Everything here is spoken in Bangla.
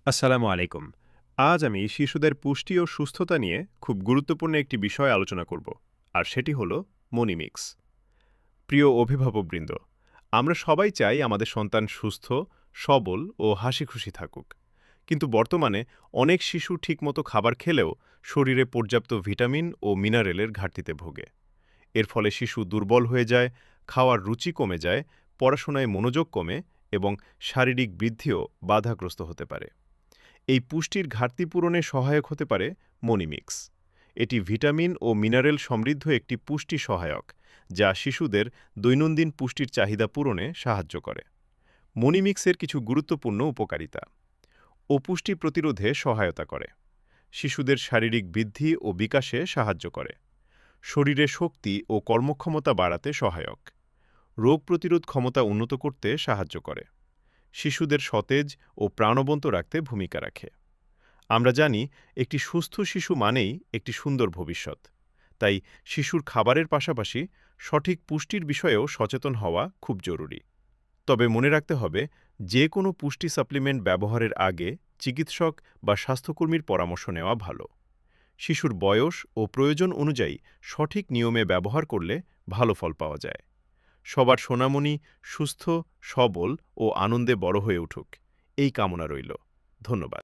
আসসালামু আলাইকুম। আজ আমি শিশুদের পুষ্টি ও সুস্থতা নিয়ে খুব গুরুত্বপূর্ণ একটি বিষয় আলোচনা করব, আর সেটি হলো মনিমিক্স। প্রিয় অভিভাবকবৃন্দ, আমরা সবাই চাই আমাদের সন্তান সুস্থ, সবল ও হাসিখুশি থাকুক। কিন্তু বর্তমানে অনেক শিশু ঠিকমতো খাবার খেলেও শরীরে পর্যাপ্ত ভিটামিন ও মিনারেলের ঘাটতিতে ভোগে। এর ফলে শিশু দুর্বল হয়ে যায়, খাওয়ার রুচি কমে যায়, পড়াশোনায় মনোযোগ কমে এবং শারীরিক বৃদ্ধিও বাধাগ্রস্ত হতে পারে। এই পুষ্টির ঘাটতি পূরণে সহায়ক হতে পারে মনিমিক্স। এটি ভিটামিন ও মিনারেল সমৃদ্ধ একটি পুষ্টি সহায়ক, যা শিশুদের দৈনন্দিন পুষ্টির চাহিদা পূরণে সাহায্য করে। মনিমিক্সের কিছু গুরুত্বপূর্ণ উপকারিতা: অপুষ্টি প্রতিরোধে সহায়তা করে, শিশুদের শারীরিক বৃদ্ধি ও বিকাশে সাহায্য করে, শরীরে শক্তি ও কর্মক্ষমতা বাড়াতে সহায়ক, রোগ প্রতিরোধ ক্ষমতা উন্নত করতে সাহায্য করে, শিশুদের সতেজ ও প্রাণবন্ত রাখতে ভূমিকা রাখে। আমরা জানি, একটি সুস্থ শিশু মানেই একটি সুন্দর ভবিষ্যৎ। তাই শিশুর খাবারের পাশাপাশি সঠিক পুষ্টির বিষয়েও সচেতন হওয়া খুব জরুরি। তবে মনে রাখতে হবে, যে কোনো পুষ্টি সাপ্লিমেন্ট ব্যবহারের আগে চিকিৎসক বা স্বাস্থ্যকর্মীর পরামর্শ নেওয়া ভালো। শিশুর বয়স ও প্রয়োজন অনুযায়ী সঠিক নিয়মে ব্যবহার করলে ভালো ফল পাওয়া যায়। সবার সোনামণি সুস্থ, সবল ও আনন্দে বড় হয়ে উঠুক, এই কামনা রইল। ধন্যবাদ।